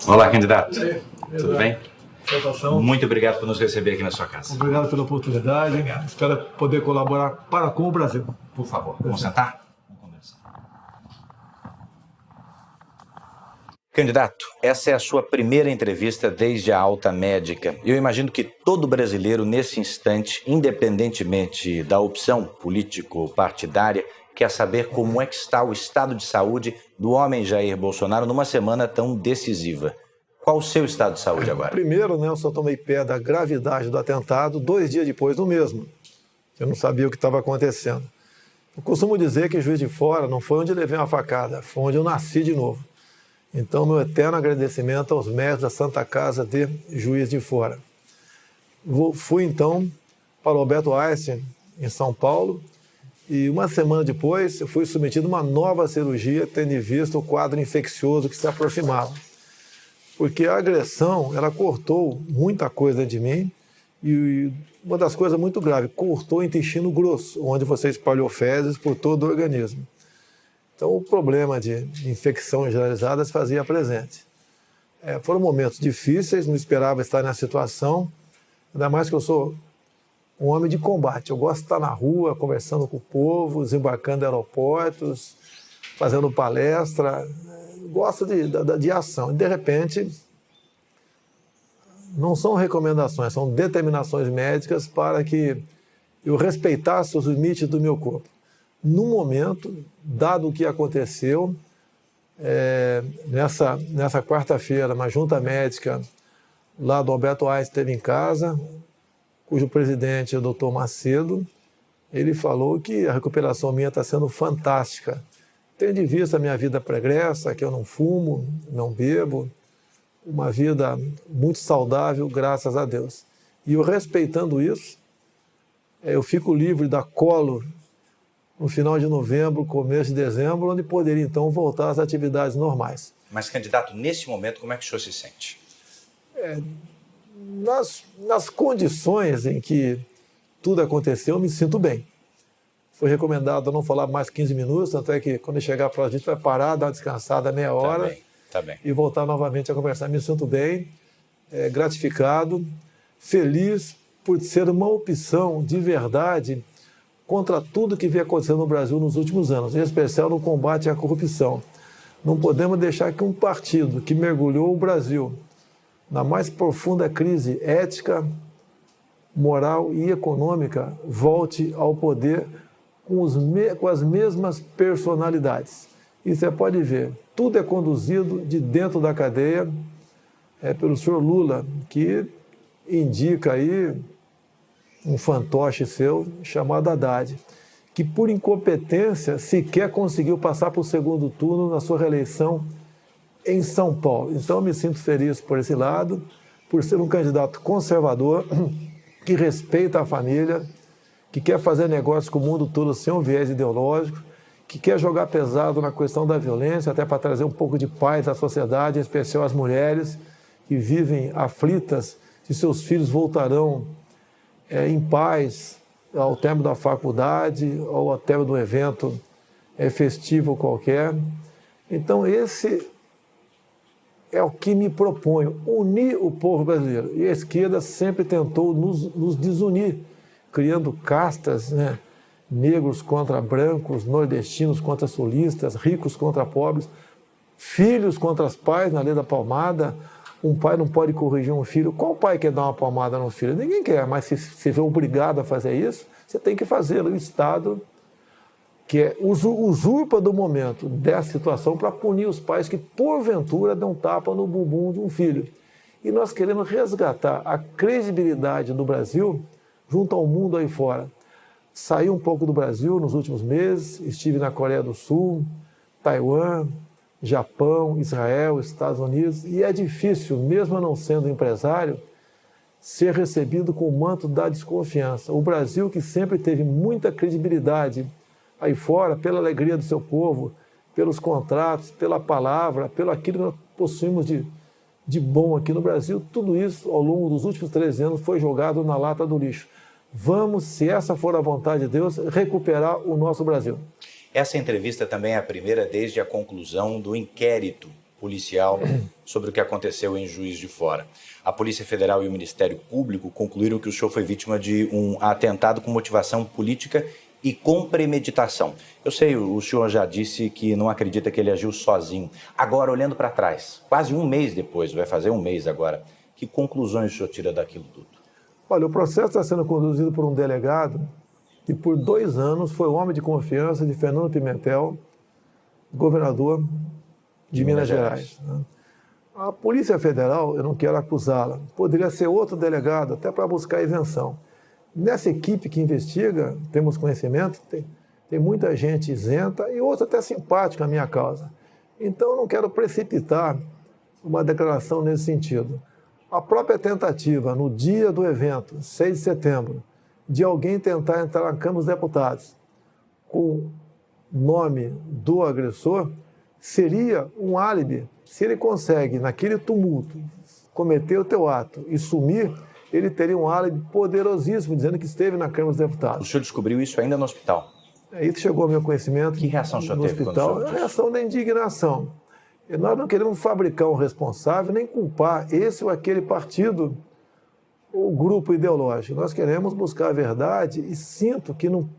Olá, candidato. Tudo Exato. bem? Satisfação. Muito obrigado por nos receber aqui na sua casa. Obrigado pela oportunidade. Obrigado. Espero poder colaborar para com o Brasil. Por favor, vamos sentar? Vamos conversar. Candidato, essa é a sua primeira entrevista desde a alta médica. Eu imagino que todo brasileiro, nesse instante, independentemente da opção político-partidária, quer saber como é que está o estado de saúde do homem Jair Bolsonaro numa semana tão decisiva. Qual o seu estado de saúde agora? Primeiro, eu só tomei pé da gravidade do atentado 2 dias depois do mesmo. Eu não sabia o que estava acontecendo. Eu costumo dizer que Juiz de Fora não foi onde levei uma facada, foi onde eu nasci de novo. Então, meu eterno agradecimento aos médicos da Santa Casa de Juiz de Fora. Fui, então, para o Alberto Einstein, em São Paulo, e uma semana depois eu fui submetido a uma nova cirurgia, tendo em vista o quadro infeccioso que se aproximava. Porque a agressão, ela cortou muita coisa de mim, e uma das coisas muito graves, cortou o intestino grosso, onde você espalhou fezes por todo o organismo. Então, o problema de infecção generalizada se fazia presente. Foram momentos difíceis, não esperava estar nessa situação, ainda mais que eu sou um homem de combate. Eu gosto de estar na rua, conversando com o povo, desembarcando em aeroportos, fazendo palestra, gosto de ação. E, de repente, não são recomendações, são determinações médicas para que eu respeitasse os limites do meu corpo. No momento, dado o que aconteceu, nessa quarta-feira, uma junta médica lá do Alberto Einstein esteve em casa, cujo presidente é o Dr. Macedo, ele falou que a recuperação minha está sendo fantástica. Tendo em vista a minha vida pregressa, que eu não fumo, não bebo, uma vida muito saudável, graças a Deus. E eu respeitando isso, eu fico livre da colo no final de novembro, começo de dezembro, onde poderia então voltar às atividades normais. Mas, candidato, nesse momento, como é que o senhor se sente? Nas condições em que tudo aconteceu, eu me sinto bem. Foi recomendado não falar mais 15 minutos, tanto é que quando eu chegar para a gente vai parar, dar uma descansada meia hora Tá bem. E voltar novamente a conversar. Me sinto bem, gratificado, feliz por ser uma opção de verdade contra tudo que vem acontecendo no Brasil nos últimos anos, em especial no combate à corrupção. Não podemos deixar que um partido que mergulhou o Brasil na mais profunda crise ética, moral e econômica volte ao poder com as mesmas personalidades. E você pode ver, tudo é conduzido de dentro da cadeia pelo senhor Lula, que indica aí um fantoche seu chamado Haddad, que por incompetência sequer conseguiu passar para o segundo turno na sua reeleição em São Paulo. Então eu me sinto feliz por esse lado, por ser um candidato conservador, que respeita a família, que quer fazer negócio com o mundo todo sem um viés ideológico, que quer jogar pesado na questão da violência, até para trazer um pouco de paz à sociedade, em especial às mulheres que vivem aflitas se seus filhos voltarão em paz ao término da faculdade ou ao término do evento festivo qualquer. Então esse é o que me proponho, unir o povo brasileiro. E a esquerda sempre tentou nos desunir, criando castas, negros contra brancos, nordestinos contra sulistas, ricos contra pobres, filhos contra os pais, na lei da palmada. Um pai não pode corrigir um filho. Qual pai quer dar uma palmada no filho? Ninguém quer, mas se você vê obrigado a fazer isso, você tem que fazê-lo. O Estado, que usurpa do momento dessa situação para punir os pais que, porventura, dão tapa no bumbum de um filho. E nós queremos resgatar a credibilidade do Brasil junto ao mundo aí fora. Saí um pouco do Brasil nos últimos meses, estive na Coreia do Sul, Taiwan, Japão, Israel, Estados Unidos, e é difícil, mesmo não sendo empresário, ser recebido com o manto da desconfiança. O Brasil, que sempre teve muita credibilidade aí fora, pela alegria do seu povo, pelos contratos, pela palavra, pelo aquilo que nós possuímos de bom aqui no Brasil, tudo isso, ao longo dos últimos 13 anos, foi jogado na lata do lixo. Vamos, se essa for a vontade de Deus, recuperar o nosso Brasil. Essa entrevista também é a primeira desde a conclusão do inquérito policial sobre o que aconteceu em Juiz de Fora. A Polícia Federal e o Ministério Público concluíram que o senhor foi vítima de um atentado com motivação política e com premeditação. Eu sei, o senhor já disse que não acredita que ele agiu sozinho. Agora, olhando para trás, quase um mês depois, vai fazer um mês agora, que conclusões o senhor tira daquilo tudo? Olha, o processo está sendo conduzido por um delegado que por 2 anos foi o homem de confiança de Fernando Pimentel, governador de Minas Gerais. A Polícia Federal, eu não quero acusá-la, poderia ser outro delegado, até para buscar isenção. Nessa equipe que investiga, temos conhecimento, tem muita gente isenta e outra até simpática à minha causa. Então, eu não quero precipitar uma declaração nesse sentido. A própria tentativa, no dia do evento, 6 de setembro, de alguém tentar entrar na Câmara dos Deputados com nome do agressor, seria um álibi. Se ele consegue, naquele tumulto, cometer o teu ato e sumir, ele teria um álibi poderosíssimo, dizendo que esteve na Câmara dos Deputados. O senhor descobriu isso ainda no hospital? Isso chegou ao meu conhecimento. Que reação o senhor no teve hospital? quando o senhor A reação da indignação. E nós não queremos fabricar um responsável, nem culpar esse ou aquele partido ou grupo ideológico. Nós queremos buscar a verdade e sinto que não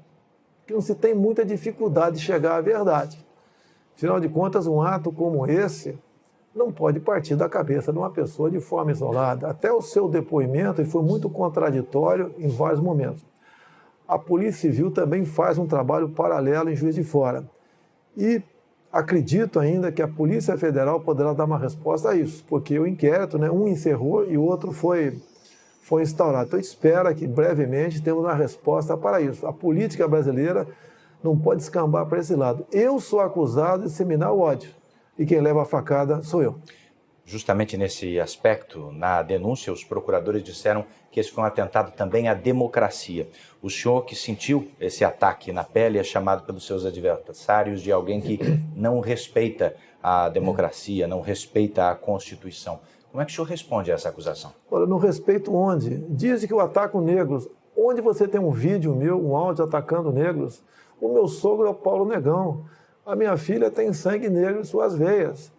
se tem muita dificuldade de chegar à verdade. Afinal de contas, um ato como esse não pode partir da cabeça de uma pessoa de forma isolada. Até o seu depoimento ele foi muito contraditório em vários momentos. A Polícia Civil também faz um trabalho paralelo em Juiz de Fora. E acredito ainda que a Polícia Federal poderá dar uma resposta a isso, porque o inquérito, um encerrou e o outro foi instaurado. Então, espera que brevemente temos uma resposta para isso. A política brasileira não pode escambar para esse lado. Eu sou acusado de disseminar o ódio e quem leva a facada sou eu. Justamente nesse aspecto, na denúncia, os procuradores disseram que esse foi um atentado também à democracia. O senhor que sentiu esse ataque na pele é chamado pelos seus adversários de alguém que não respeita a democracia, não respeita a Constituição. Como é que o senhor responde a essa acusação? Olha, não respeito onde? Dizem que eu ataco negros. Onde você tem um vídeo meu, um áudio atacando negros? O meu sogro é o Paulo Negão. A minha filha tem sangue negro em suas veias.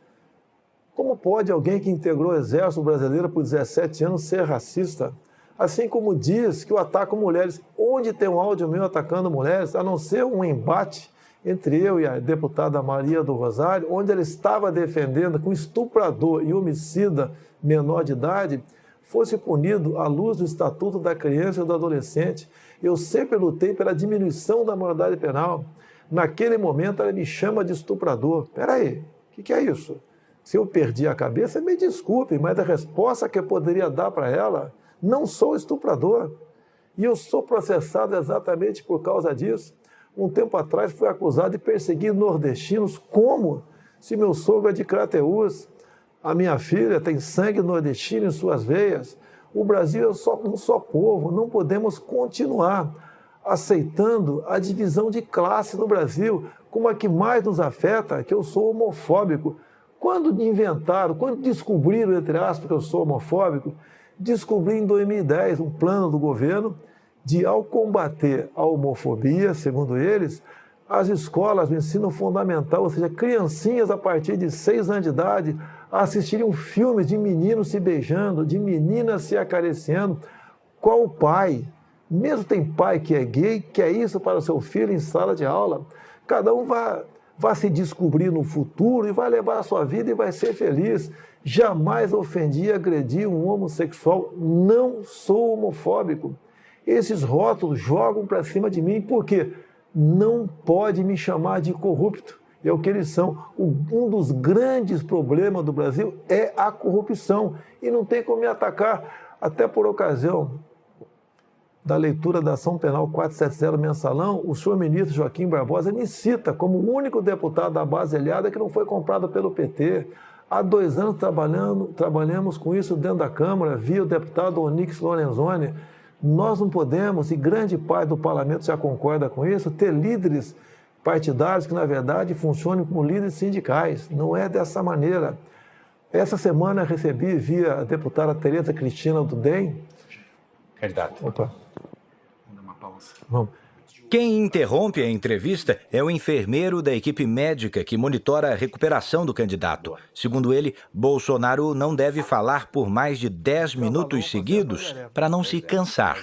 Como pode alguém que integrou o Exército Brasileiro por 17 anos ser racista? Assim como diz que eu ataco mulheres. Onde tem um áudio meu atacando mulheres, a não ser um embate entre eu e a deputada Maria do Rosário, onde ela estava defendendo que um estuprador e homicida menor de idade fosse punido à luz do Estatuto da Criança e do Adolescente. Eu sempre lutei pela diminuição da maioridade penal. Naquele momento, ela me chama de estuprador. Espera aí, o que é isso? Se eu perdi a cabeça, me desculpe, mas a resposta que eu poderia dar para ela, não sou estuprador. E eu sou processado exatamente por causa disso. Um tempo atrás fui acusado de perseguir nordestinos. Como? Se meu sogro é de Crateús, a minha filha tem sangue nordestino em suas veias. O Brasil é um só povo. Não podemos continuar aceitando a divisão de classe no Brasil, como a que mais nos afeta, que eu sou homofóbico. Quando inventaram, quando descobriram, entre aspas, que eu sou homofóbico, descobri em 2010 um plano do governo de, ao combater a homofobia, segundo eles, as escolas do ensino fundamental, ou seja, criancinhas a partir de 6 anos de idade, assistiriam filmes de meninos se beijando, de meninas se acariciando. Qual pai, mesmo tem pai que é gay, quer isso para o seu filho em sala de aula? Cada um vai se descobrir no futuro e vai levar a sua vida e vai ser feliz. Jamais ofendi e agredi um homossexual. Não sou homofóbico. Esses rótulos jogam para cima de mim porque não pode me chamar de corrupto. É o que eles são. Um dos grandes problemas do Brasil é a corrupção. E não tem como me atacar. Até por ocasião da leitura da ação penal 470 mensalão, o senhor ministro Joaquim Barbosa me cita como o único deputado da base aliada que não foi comprado pelo PT. Há 2 anos trabalhamos com isso dentro da Câmara, via o deputado Onyx Lorenzoni. Nós não podemos, e grande parte do parlamento já concorda com isso, ter líderes partidários que, na verdade, funcionem como líderes sindicais. Não é dessa maneira. Essa semana recebi, via a deputada Tereza Cristina do DEM. Candidato. Opa. Vamos dar uma pausa. Vamos. Quem interrompe a entrevista é o enfermeiro da equipe médica que monitora a recuperação do candidato. Segundo ele, Bolsonaro não deve falar por mais de 10 minutos seguidos para não se cansar.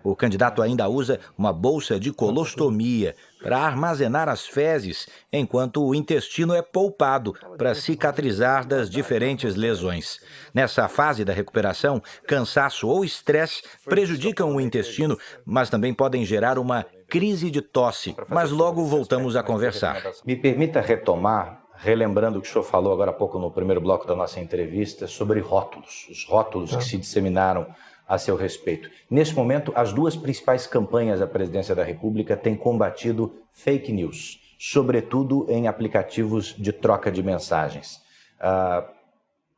O candidato ainda usa uma bolsa de colostomia para armazenar as fezes, enquanto o intestino é poupado para cicatrizar das diferentes lesões. Nessa fase da recuperação, cansaço ou estresse prejudicam o intestino, mas também podem gerar uma crise de tosse. Mas logo voltamos a conversar. Me permita retomar, relembrando o que o senhor falou agora há pouco no primeiro bloco da nossa entrevista, sobre rótulos, os rótulos que se disseminaram a seu respeito. Nesse momento, as duas principais campanhas da presidência da República têm combatido fake news, sobretudo em aplicativos de troca de mensagens.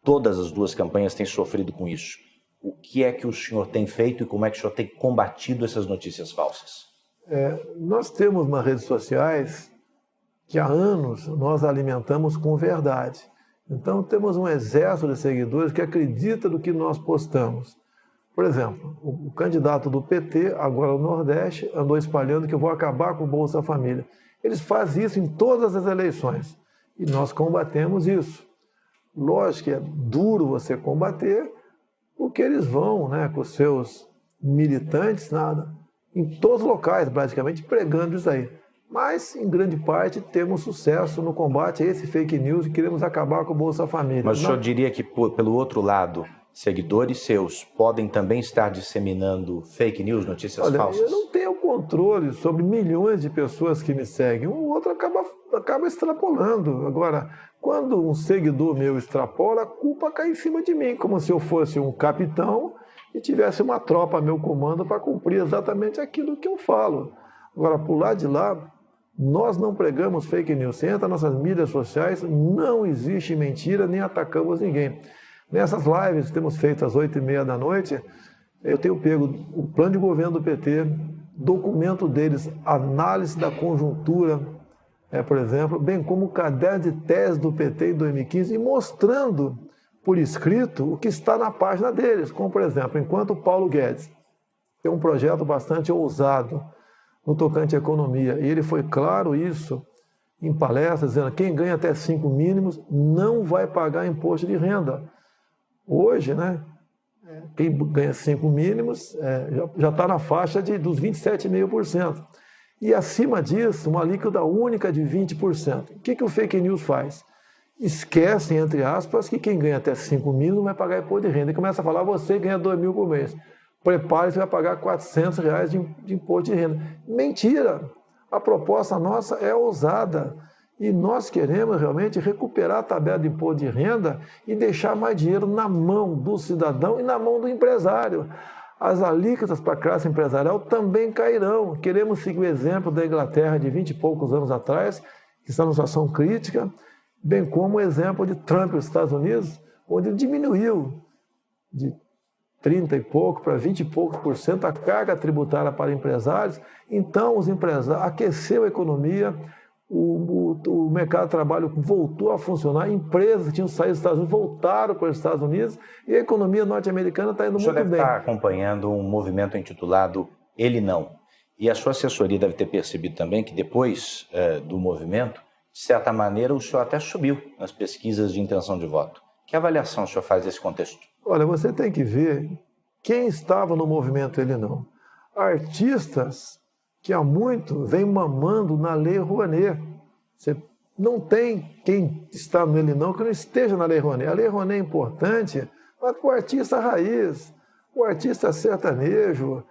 Todas as duas campanhas têm sofrido com isso. O que é que o senhor tem feito e como é que o senhor tem combatido essas notícias falsas? Nós temos nas redes sociais que há anos nós alimentamos com verdade. Então temos um exército de seguidores que acredita no que nós postamos. Por exemplo, o candidato do PT, agora no Nordeste, andou espalhando que eu vou acabar com o Bolsa Família. Eles fazem isso em todas as eleições e nós combatemos isso. Lógico que é duro você combater, porque eles vão, né, com os seus militantes, em todos os locais, praticamente, pregando isso aí. Mas, em grande parte, temos sucesso no combate a esse fake news e queremos acabar com o Bolsa Família. Mas o senhor diria que, pelo outro lado, seguidores seus podem também estar disseminando fake news, notícias falsas? Eu não tenho controle sobre milhões de pessoas que me seguem. Um outro acaba extrapolando. Agora, quando um seguidor meu extrapola, a culpa cai em cima de mim, como se eu fosse um capitão e tivesse uma tropa a meu comando para cumprir exatamente aquilo que eu falo. Agora, por lado de lá, nós não pregamos fake news. Você entra nas nossas mídias sociais, não existe mentira, nem atacamos ninguém. Nessas lives que temos feito às 8h30 da noite, eu tenho pego o plano de governo do PT, documento deles, análise da conjuntura, por exemplo, bem como o caderno de tese do PT em 2015, e mostrando por escrito o que está na página deles, como, por exemplo, enquanto o Paulo Guedes tem um projeto bastante ousado no tocante à economia, e ele foi claro isso em palestras, dizendo que quem ganha até 5 mínimos não vai pagar imposto de renda. Hoje, né, quem ganha 5 mínimos já está na faixa dos 27,5%. E acima disso, uma alíquota única de 20%. O que o fake news faz? Esquece, entre aspas, que quem ganha até 5 mil vai pagar imposto de renda. E começa a falar, você ganha 2 mil por mês. Prepare-se, vai pagar R$400 de imposto de renda. Mentira! A proposta nossa é ousada. E nós queremos realmente recuperar a tabela de imposto de renda e deixar mais dinheiro na mão do cidadão e na mão do empresário. As alíquotas para a classe empresarial também cairão. Queremos seguir o exemplo da Inglaterra de 20 e poucos anos atrás, que está numa situação crítica, bem como o exemplo de Trump nos Estados Unidos, onde ele diminuiu de 30 e pouco para 20 e poucos por cento a carga tributária para empresários. Então, os empresários aqueceu a economia, o mercado de trabalho voltou a funcionar, empresas que tinham saído dos Estados Unidos voltaram para os Estados Unidos e a economia norte-americana está indo muito bem. O senhor deve estar acompanhando um movimento intitulado Ele Não. E a sua assessoria deve ter percebido também que depois do movimento, de certa maneira, o senhor até subiu nas pesquisas de intenção de voto. Que avaliação o senhor faz desse contexto? Olha, você tem que ver quem estava no movimento Ele Não. Artistas que há muito vem mamando na Lei Rouanet. Você não tem quem está no Ele Não que não esteja na Lei Rouanet. A Lei Rouanet é importante, mas para o artista raiz, o artista sertanejo,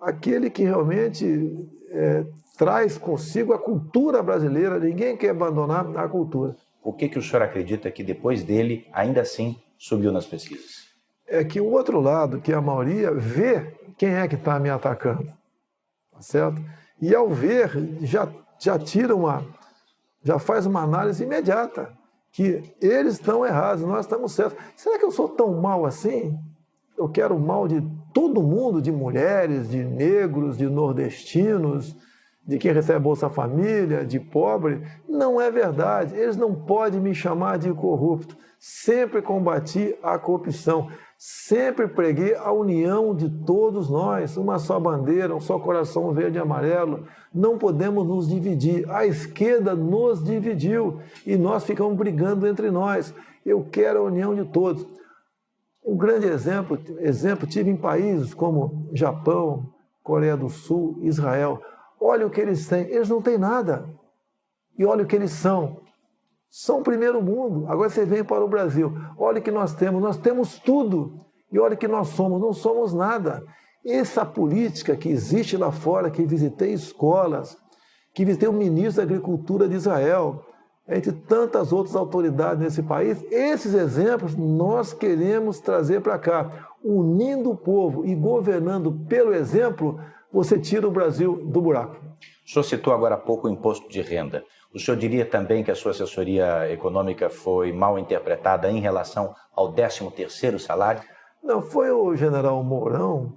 aquele que realmente traz consigo a cultura brasileira. Ninguém quer abandonar a cultura. Por que o senhor acredita que depois dele, ainda assim, subiu nas pesquisas? É que o outro lado, que a maioria, vê quem é que está me atacando. Tá certo? E ao ver, já faz uma análise imediata, que eles estão errados, nós estamos certos. Será que eu sou tão mal assim? Eu quero o mal de todo mundo, de mulheres, de negros, de nordestinos, de quem recebe Bolsa Família, de pobre? Não é verdade. Eles não podem me chamar de corrupto. sempre combati a corrupção, sempre preguei a união de todos nós, uma só bandeira, um só coração verde e amarelo. Não podemos nos dividir. A esquerda nos dividiu e nós ficamos brigando entre nós. Eu quero a união de todos. Um grande exemplo tive em países como Japão, Coreia do Sul, Israel. Olha o que eles têm. Eles não têm nada. E olha o que eles são. São o primeiro mundo. Agora você vem para o Brasil. Olha o que nós temos tudo. E olha o que nós somos, não somos nada. Essa política que existe lá fora, que visitei escolas, que visitei o ministro da Agricultura de Israel, entre tantas outras autoridades nesse país, esses exemplos nós queremos trazer para cá. Unindo o povo e governando pelo exemplo, você tira o Brasil do buraco. O senhor citou agora há pouco o imposto de renda. O senhor diria também que a sua assessoria econômica foi mal interpretada em relação ao 13º salário? Não, foi o general Mourão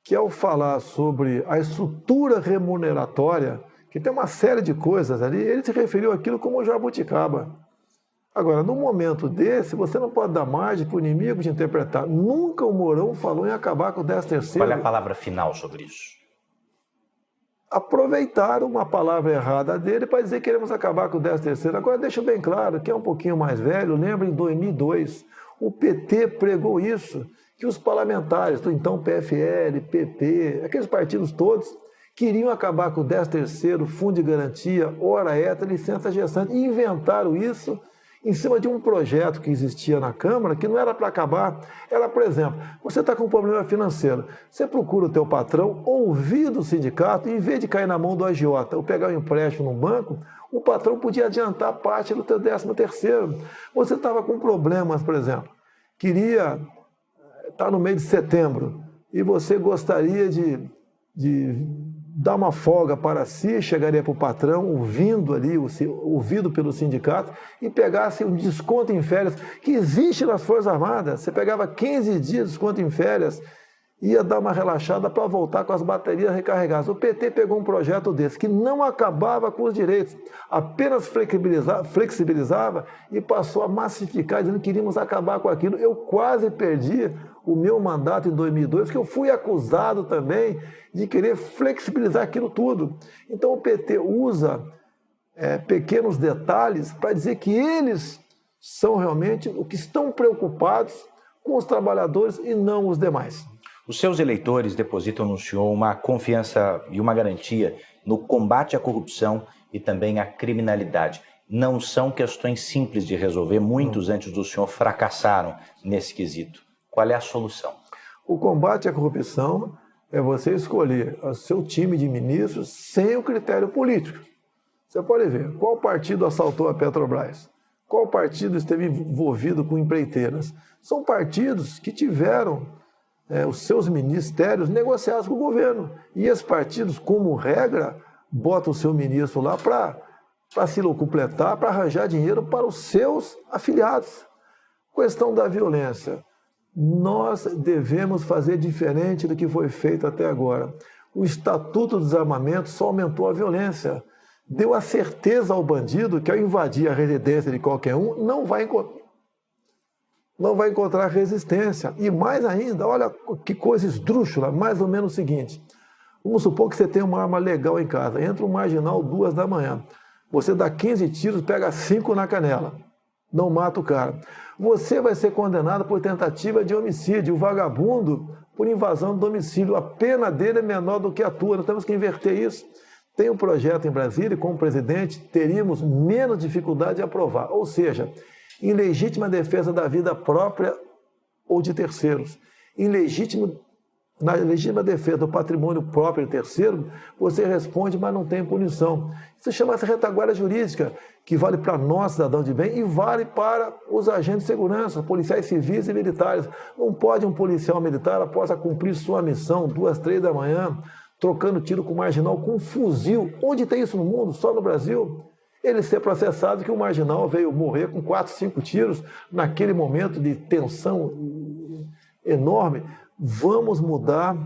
que, ao falar sobre a estrutura remuneratória, que tem uma série de coisas ali, ele se referiu àquilo como jabuticaba. Agora, no momento desse, você não pode dar margem para o inimigo de interpretar. Nunca o Mourão falou em acabar com o 13º. Qual é a palavra final sobre isso? Aproveitaram uma palavra errada dele para dizer que queremos acabar com o 13º. Agora, deixa bem claro, quem é um pouquinho mais velho, lembra em 2002, o PT pregou isso, que os parlamentares do então PFL, PP, aqueles partidos todos, queriam acabar com o 13º, fundo de garantia, hora extra, licença gestante, e inventaram isso em cima de um projeto que existia na Câmara, que não era para acabar, era, por exemplo, você está com um problema financeiro, você procura o teu patrão, ouvir do sindicato, e em vez de cair na mão do agiota ou pegar um empréstimo no banco, o patrão podia adiantar parte do teu 13º. Você estava com problemas, por exemplo, queria estar no mês de setembro, e você gostaria de dar uma folga para si, chegaria para o patrão, ouvido pelo sindicato, e pegasse um desconto em férias, que existe nas Forças Armadas. Você pegava 15 dias de desconto em férias, ia dar uma relaxada para voltar com as baterias recarregadas. O PT pegou um projeto desse, que não acabava com os direitos, apenas flexibilizava e passou a massificar, dizendo que queríamos acabar com aquilo. Eu quase perdi o meu mandato em 2002, porque eu fui acusado também de querer flexibilizar aquilo tudo. Então o PT usa pequenos detalhes para dizer que eles são realmente o que estão preocupados com os trabalhadores e não os demais. Os seus eleitores depositam no senhor uma confiança e uma garantia no combate à corrupção e também à criminalidade. Não são questões simples de resolver, muitos antes do senhor fracassaram nesse quesito. Qual é a solução? O combate à corrupção é você escolher o seu time de ministros sem o critério político. Você pode ver qual partido assaltou a Petrobras, qual partido esteve envolvido com empreiteiras. São partidos que tiveram os seus ministérios negociados com o governo. E esses partidos, como regra, botam o seu ministro lá para se locupletar, para arranjar dinheiro para os seus afiliados. Questão da violência. Nós devemos fazer diferente do que foi feito até agora. O Estatuto do Desarmamento só aumentou a violência. Deu a certeza ao bandido que, ao invadir a residência de qualquer um, não vai encontrar resistência. E mais ainda, olha que coisa esdrúxula, mais ou menos o seguinte. Vamos supor que você tem uma arma legal em casa, entra um marginal 2 da manhã. Você dá 15 tiros, pega 5 na canela. Não mata o cara. Você vai ser condenado por tentativa de homicídio. O vagabundo por invasão do domicílio. A pena dele é menor do que a tua. Nós temos que inverter isso. Tem um projeto em Brasília e, como presidente, teríamos menos dificuldade de aprovar. Ou seja, em legítima defesa da vida própria ou de terceiros. Na legítima defesa do patrimônio próprio de terceiro, você responde, mas não tem punição. Isso chama-se retaguarda jurídica, que vale para nós, cidadãos de bem, e vale para os agentes de segurança, policiais civis e militares. Não pode um policial militar, após cumprir sua missão, 2, 3 da manhã, trocando tiro com marginal, com um fuzil. Onde tem isso no mundo? Só no Brasil. Ele ser processado que o marginal veio morrer com 4, 5 tiros naquele momento de tensão enorme. Vamos mudar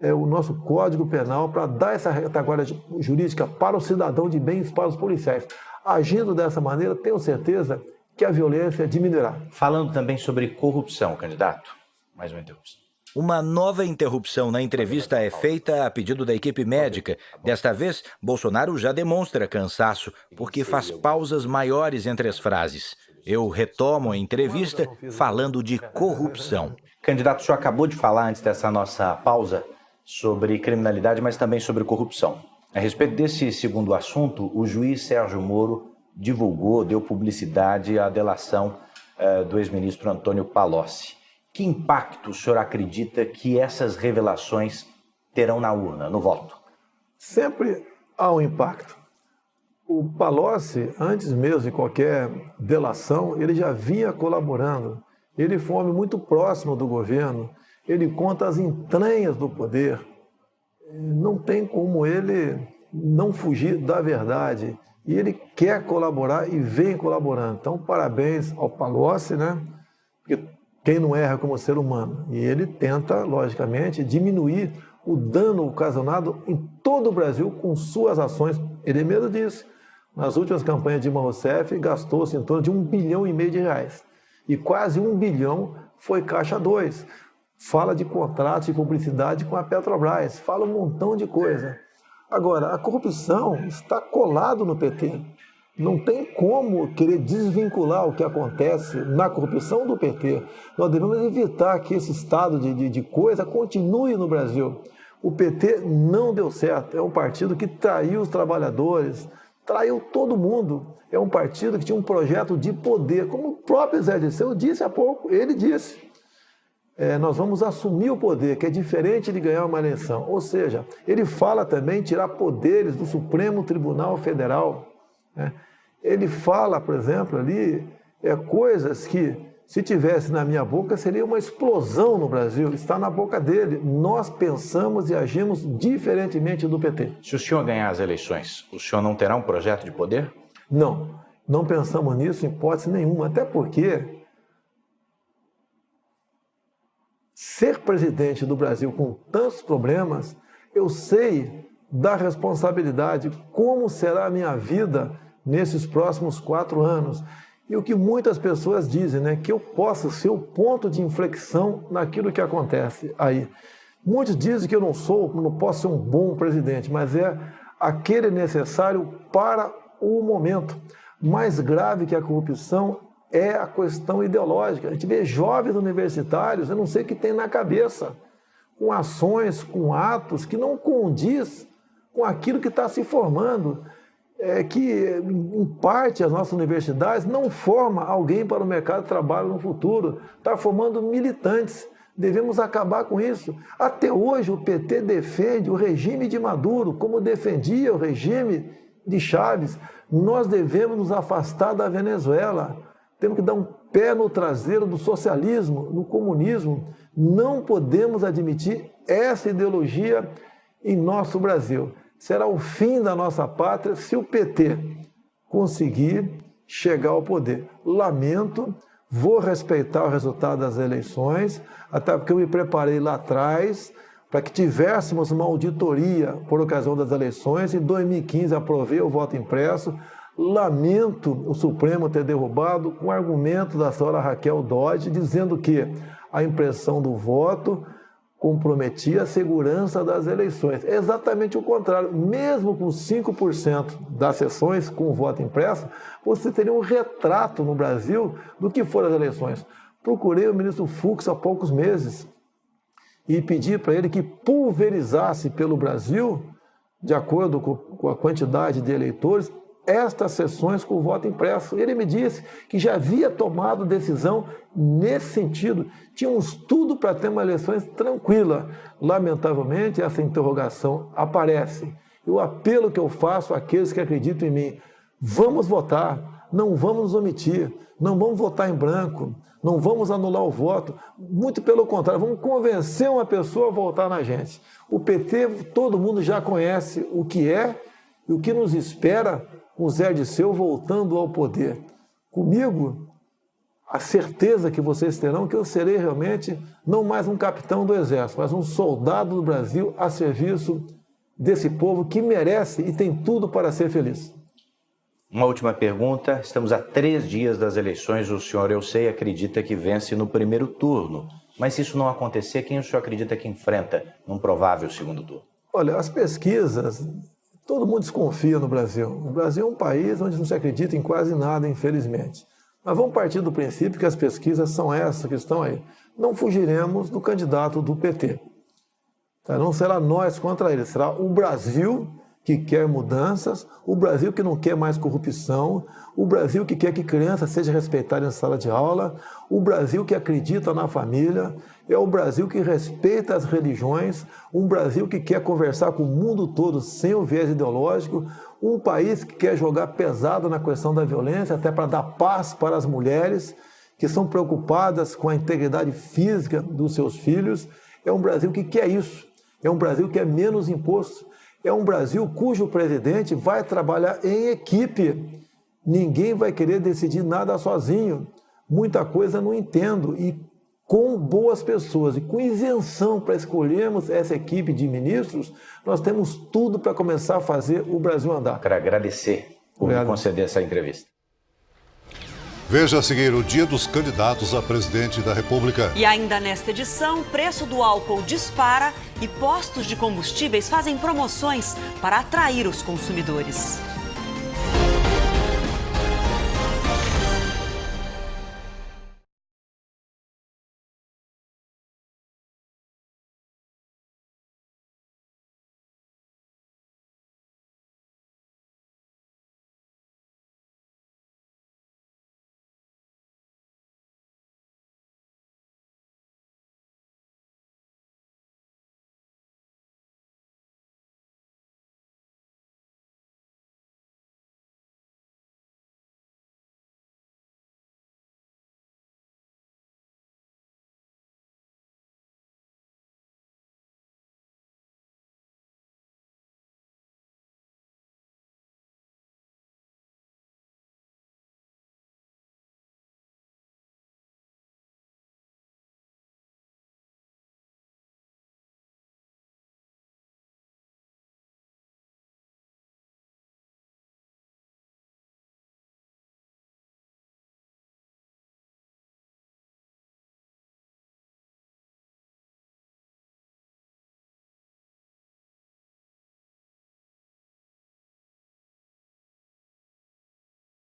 o nosso Código Penal para dar essa retaguarda jurídica para o cidadão de bem e para os policiais. Agindo dessa maneira, tenho certeza que a violência diminuirá. Falando também sobre corrupção, candidato. Mais uma interrupção. Uma nova interrupção na entrevista é feita a pedido da equipe médica. Desta vez, Bolsonaro já demonstra cansaço, porque faz pausas maiores entre as frases. Eu retomo a entrevista falando de corrupção. Candidato, o senhor acabou de falar antes dessa nossa pausa sobre criminalidade, mas também sobre corrupção. A respeito desse segundo assunto, o juiz Sérgio Moro divulgou, deu publicidade à delação do ex-ministro Antônio Palocci. Que impacto o senhor acredita que essas revelações terão na urna, no voto? Sempre há um impacto. O Palocci, antes mesmo de qualquer delação, ele já vinha colaborando. Ele foi um homem muito próximo do governo, ele conta as entranhas do poder. Não tem como ele não fugir da verdade. E ele quer colaborar e vem colaborando. Então, parabéns ao Palocci, né? Porque quem não erra como ser humano. E ele tenta, logicamente, diminuir o dano ocasionado em todo o Brasil com suas ações. Ele mesmo disse, nas últimas campanhas de Dilma Rousseff, gastou-se em torno de R$1,5 bilhão de reais. E quase 1 bilhão foi Caixa 2. Fala de contratos de publicidade com a Petrobras, fala um montão de coisa. Agora, a corrupção está colado no PT. Não tem como querer desvincular o que acontece na corrupção do PT. Nós devemos evitar que esse estado de coisa continue no Brasil. O PT não deu certo. É um partido que traiu os trabalhadores, traiu todo mundo. É um partido que tinha um projeto de poder. Como o próprio Zé Dirceu disse há pouco, ele disse. Nós vamos assumir o poder, que é diferente de ganhar uma eleição. Ou seja, ele fala também em tirar poderes do Supremo Tribunal Federal, né? Ele fala, por exemplo, ali, coisas que, se tivesse na minha boca, seria uma explosão no Brasil. Está na boca dele. Nós pensamos e agimos diferentemente do PT. Se o senhor ganhar as eleições, o senhor não terá um projeto de poder? Não, não pensamos nisso em hipótese nenhuma. Até porque ser presidente do Brasil com tantos problemas, eu sei da responsabilidade, como será a minha vida nesses próximos 4 anos. E o que muitas pessoas dizem, né, que eu posso ser o ponto de inflexão naquilo que acontece aí. Muitos dizem que eu não posso ser um bom presidente, mas é aquele necessário para o momento. Mais grave que a corrupção é a questão ideológica. A gente vê jovens universitários, eu não sei o que tem na cabeça, com ações, com atos que não condiz com aquilo que está se formando. Que, em parte, as nossas universidades não formam alguém para o mercado de trabalho no futuro, está formando militantes. Devemos acabar com isso. Até hoje o PT defende o regime de Maduro, como defendia o regime de Chávez. Nós devemos nos afastar da Venezuela. Temos que dar um pé no traseiro do socialismo, no comunismo. Não podemos admitir essa ideologia em nosso Brasil. Será o fim da nossa pátria se o PT conseguir chegar ao poder. Lamento, vou respeitar o resultado das eleições, até porque eu me preparei lá atrás para que tivéssemos uma auditoria por ocasião das eleições. Em 2015 aprovei o voto impresso. Lamento o Supremo ter derrubado com argumento da senhora Raquel Dodge, dizendo que a impressão do voto comprometia a segurança das eleições. É exatamente o contrário. Mesmo com 5% das sessões com o voto impresso, você teria um retrato no Brasil do que foram as eleições. Procurei o ministro Fux há poucos meses e pedi para ele que pulverizasse pelo Brasil, de acordo com a quantidade de eleitores, estas sessões com o voto impresso. Ele me disse que já havia tomado decisão nesse sentido. Tinha um estudo para ter uma eleição tranquila. Lamentavelmente, essa interrogação aparece. E o apelo que eu faço àqueles que acreditam em mim: vamos votar, não vamos nos omitir, não vamos votar em branco, não vamos anular o voto. Muito pelo contrário, vamos convencer uma pessoa a votar na gente. O PT, todo mundo já conhece o que é e o que nos espera com o Zé Dirceu voltando ao poder. Comigo, a certeza que vocês terão que eu serei realmente não mais um capitão do Exército, mas um soldado do Brasil a serviço desse povo que merece e tem tudo para ser feliz. Uma última pergunta. Estamos a 3 dias das eleições. O senhor, eu sei, acredita que vence no primeiro turno. Mas se isso não acontecer, quem o senhor acredita que enfrenta num provável segundo turno? Olha, as pesquisas, todo mundo desconfia no Brasil. O Brasil é um país onde não se acredita em quase nada, infelizmente. Mas vamos partir do princípio que as pesquisas são essas que estão aí. Não fugiremos do candidato do PT. Não será nós contra ele, será o Brasil que quer mudanças, o Brasil que não quer mais corrupção, o Brasil que quer que criança seja respeitada em sala de aula, o Brasil que acredita na família, é o Brasil que respeita as religiões, um Brasil que quer conversar com o mundo todo sem o viés ideológico, um país que quer jogar pesado na questão da violência, até para dar paz para as mulheres que são preocupadas com a integridade física dos seus filhos. É um Brasil que quer isso, é um Brasil que é menos imposto, é um Brasil cujo presidente vai trabalhar em equipe. Ninguém vai querer decidir nada sozinho. Muita coisa não entendo. E com boas pessoas e com isenção para escolhermos essa equipe de ministros, nós temos tudo para começar a fazer o Brasil andar. Quero agradecer por me conceder essa entrevista. Veja a seguir o Dia dos Candidatos a Presidente da República. E ainda nesta edição, o preço do álcool dispara e postos de combustíveis fazem promoções para atrair os consumidores.